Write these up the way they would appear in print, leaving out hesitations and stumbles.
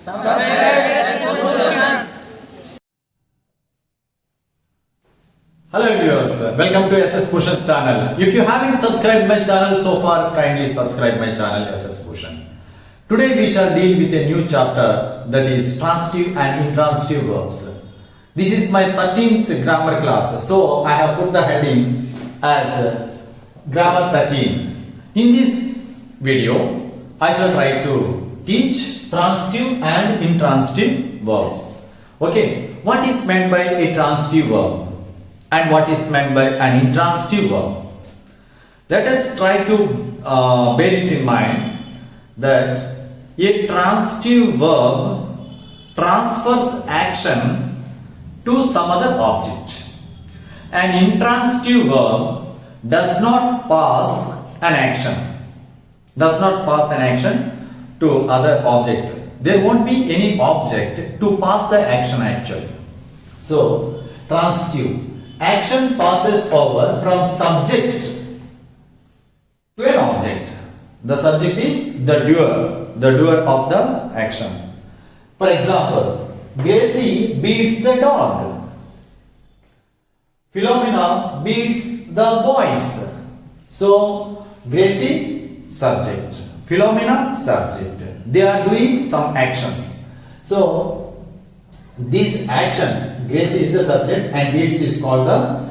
Hello viewers, welcome to SS Bhushan's channel. If you haven't subscribed my channel so far, kindly subscribe my channel SS Bhushan. Today we shall deal with a new chapter, that is transitive and intransitive verbs. This is my 13th grammar class, so I have put the heading as Grammar 13. In this video, I shall try to teach transitive and intransitive verbs. Okay, what is meant by a transitive verb? And what is meant by an intransitive verb? Let us try to bear it in mind that a transitive verb transfers action to some other object. An intransitive verb does not pass an action. To other object. There won't be any object to pass the action actually. So, transitive. Action passes over from subject to an object. The subject is the doer of the action. For example, Gracie beats the dog. Philomena beats the boys. So, Gracie, subject. Philomena, subject. They are doing some actions. So, this action, Gracie is the subject and beats is called the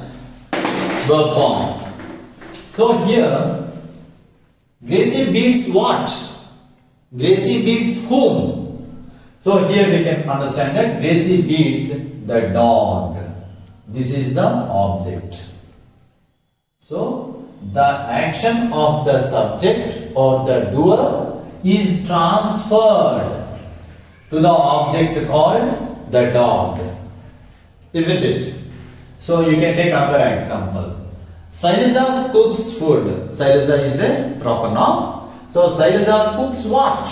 verb form. So here, Gracie beats what? Gracie beats whom? So here we can understand that Gracie beats the dog. This is the object. So the action of the subject or the doer is transferred to the object called the dog, isn't it? So you can take another example. Shailaja cooks food. Shailaja is a proper noun. So Shailaja cooks what?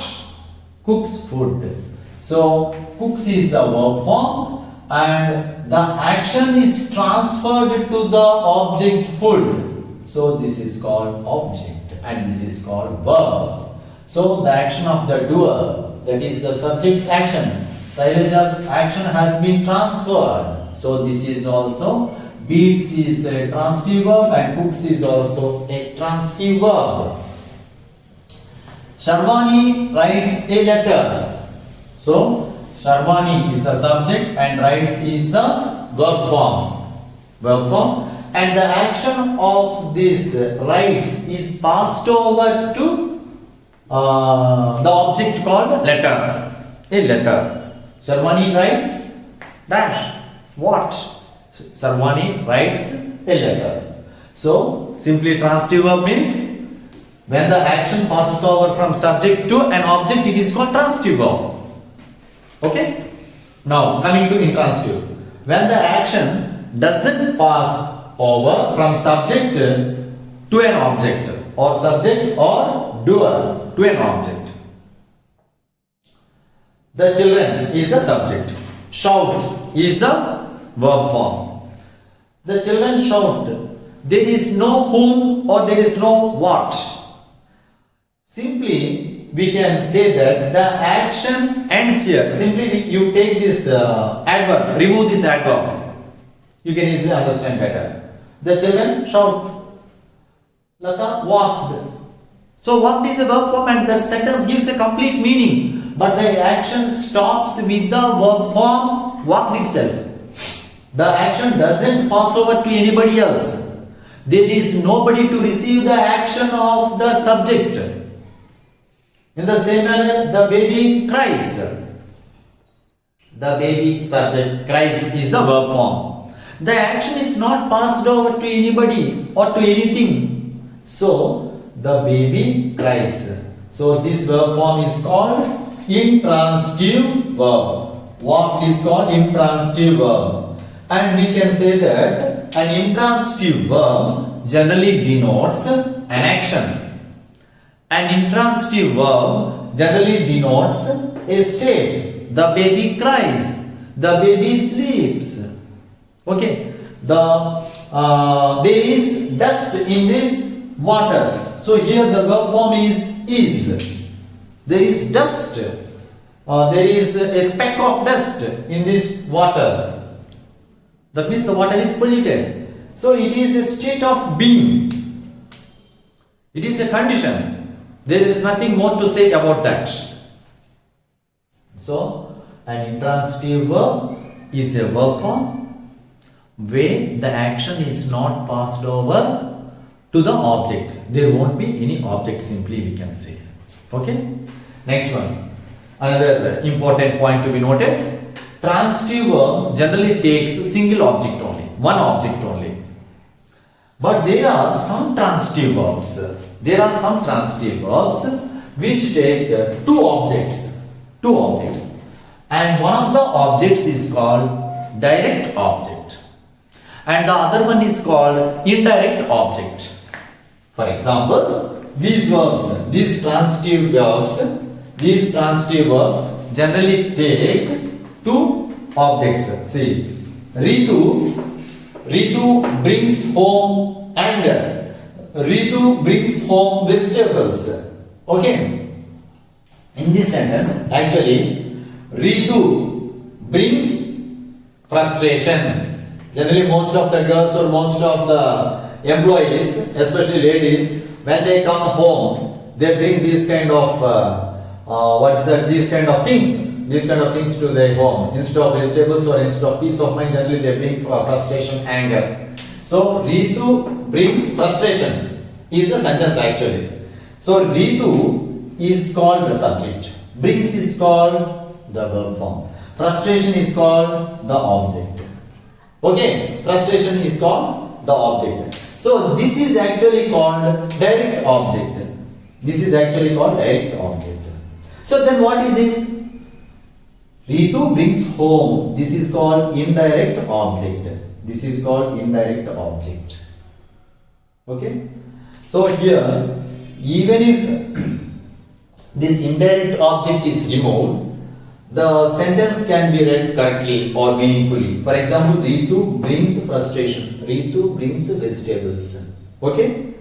Cooks food. So cooks is the verb form and the action is transferred to the object food. So this is called object and this is called verb. So the action of the doer, that is the subject's action. Shailaja's action has been transferred. So this is also, beats is a transitive verb and cooks is also a transitive verb. Sharwani writes a letter. So Sharwani is the subject and writes is the verb form. And the action of this writes is passed over to the object called letter. A letter. Sharwani writes dash. What? Sharwani writes a letter. So, simply transitive verb means when the action passes over from subject to an object, it is called transitive verb. Okay? Now, coming to intransitive. When the action doesn't pass over from subject to an object or subject or doer to an object. The children is the subject. Shout is the verb form. The children shout. There is no whom or there is no what. Simply we can say that the action ends here. Simply you take this adverb, remove this adverb. You can easily understand better. The children shout. Lata walked. So walked is a verb form and that sentence gives a complete meaning. But the action stops with the verb form walked itself. The action doesn't pass over to anybody else. There is nobody to receive the action of the subject. In the same manner, the baby cries. The baby subject cries is the verb form. The action is not passed over to anybody or to anything. So, the baby cries. So, this verb form is called intransitive verb. What is called intransitive verb? And we can say that an intransitive verb generally denotes an action. An intransitive verb generally denotes a state. The baby cries. The baby sleeps. Okay. There is dust in this water. So here the verb form is. There is dust there is a speck of dust in this water. That means the water is polluted. So it is a state of being. It is a condition. There is nothing more to say about that. So an intransitive verb is a verb form where the action is not passed over to the object. There won't be any object, simply we can say. Okay. Next one. Another important point to be noted. Transitive verb generally takes a single object only, one object only. But there are some transitive verbs. There are some transitive verbs which take two objects. And one of the objects is called direct object. And the other one is called indirect object. For example, these verbs, these transitive verbs generally take two objects. See, Ritu brings home anger. Ritu brings home vegetables. Okay. In this sentence, actually, Ritu brings frustration. Generally, most of the girls or most of the employees, especially ladies, when they come home, they bring these kind of these kind of things to their home. Instead of vegetables or instead of peace of mind, generally they bring frustration, anger. So Ritu brings frustration is the sentence actually. So Ritu is called the subject. Brings is called the verb form. Frustration is called the object. Okay, frustration is called the object. So this is actually called direct object. So then what is this? Ritu brings home. This is called indirect object. Okay. So here, even if this indirect object is removed, the sentence can be read correctly or meaningfully. For example, Ritu brings frustration. Ritu brings vegetables. Okay.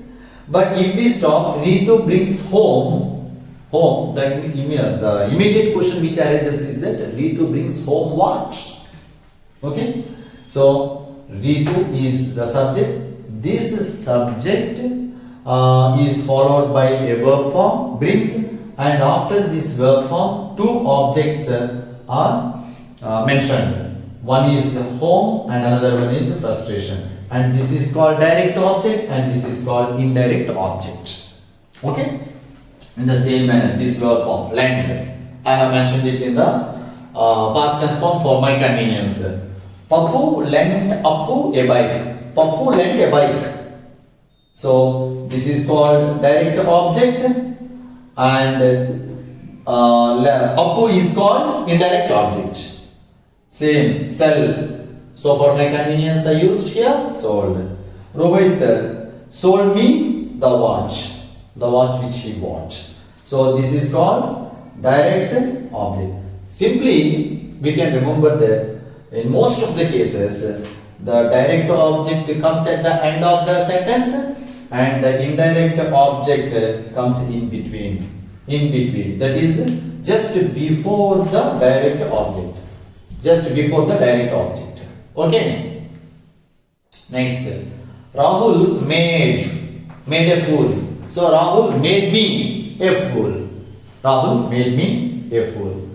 But if we stop, Ritu brings home, the immediate question which arises is that Ritu brings home what? Okay. So Ritu is the subject. This subject is followed by a verb form, brings, and after this verb form, two objects are mentioned. One is home and another one is frustration. And this is called direct object and this is called indirect object. Okay. In the same manner, this verb form, lend. I have mentioned it in the past tense form for my convenience. Papu lent Appu a bike. Papu lent a bike. So this is called direct object and Appu is called indirect object. Same, sell. So for my convenience I used here sold. Rohit sold me the watch which he bought. So this is called direct object. Simply we can remember that in most of the cases the direct object comes at the end of the sentence and the indirect object comes in between. That is just before the direct object. Okay. Next, Rahul made a fool. So Rahul made me a fool.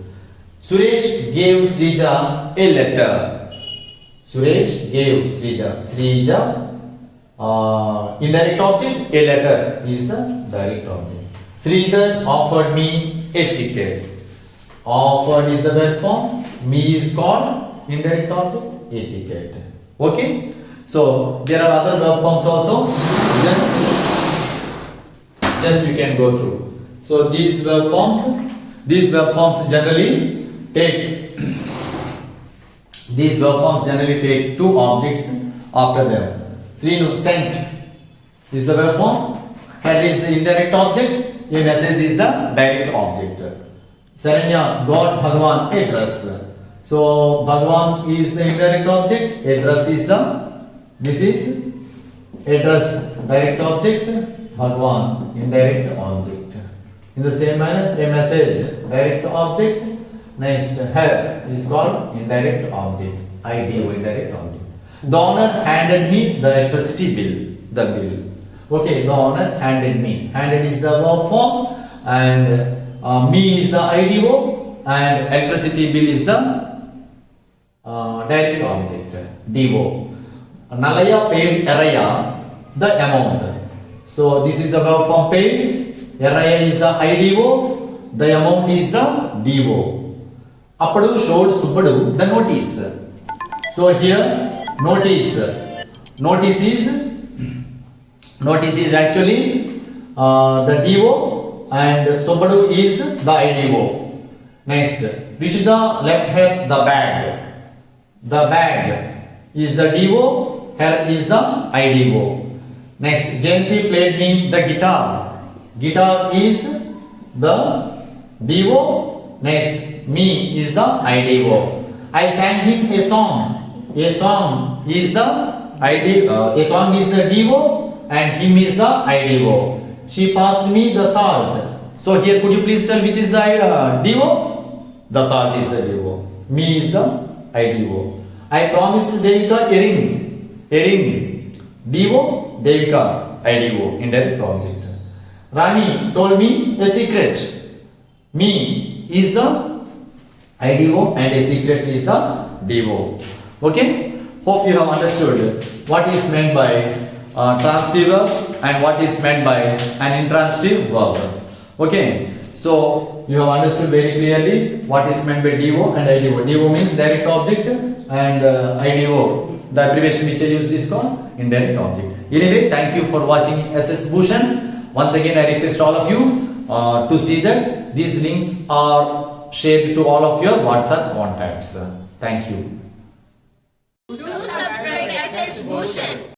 Suresh gave Srija a letter. Srija, indirect object, a letter is the direct object. Sridhar offered me a ticket. Offered is the verb form. Me is called indirect object, a ticket. Okay. So there are other verb forms also. Just you can go through. So these verb forms generally take two objects after them. Srinu sent is the verb form. Had is the indirect object. A message is the direct object. Saranya got Bhagwan a dress. So Bhagwan is the indirect object. A dress is this is a dress, direct object. Bhagwan, indirect object. In the same manner, a message, direct object. Next, her is called indirect object. IDO, indirect object. The owner handed me the electricity bill. The bill. Okay, the owner handed me. Handed is the verb form, and me is the IDO, and electricity bill is the direct object. DO. Nalaya paid Araya the amount. So this is the verb form paid. Araya is the IDO. The amount is the DO. Appadu showed Subadu the notice. So here notice is actually the DO, and Subadu is the IDO. Next, Rishida left her the bag. The bag is the DO, her is the IDO. Next, Jayanti played me the guitar. Guitar is the DO. Next, me is the IDO. I sang him a song. A song is the a song is the DO, and him is the IDO. She passed me the salt. So here could you please tell which is the DO? The salt is the DO. Me is the IDO. I promised Devika a ring. A ring. DO, Devika, IDO, indirect object. Rani told me a secret. Me is the IDO, and a secret is the DO. Okay? Hope you have understood what is meant by transitive verb and what is meant by an intransitive verb. Okay? So you have understood very clearly what is meant by DO and IDO. DO means direct object, and IDO, the abbreviation which I use is called indirect object. Anyway, thank you for watching SS Bhushan. Once again, I request all of you to see that these links are shared to all of your WhatsApp contacts. Thank you. Do subscribe SS Bhushan.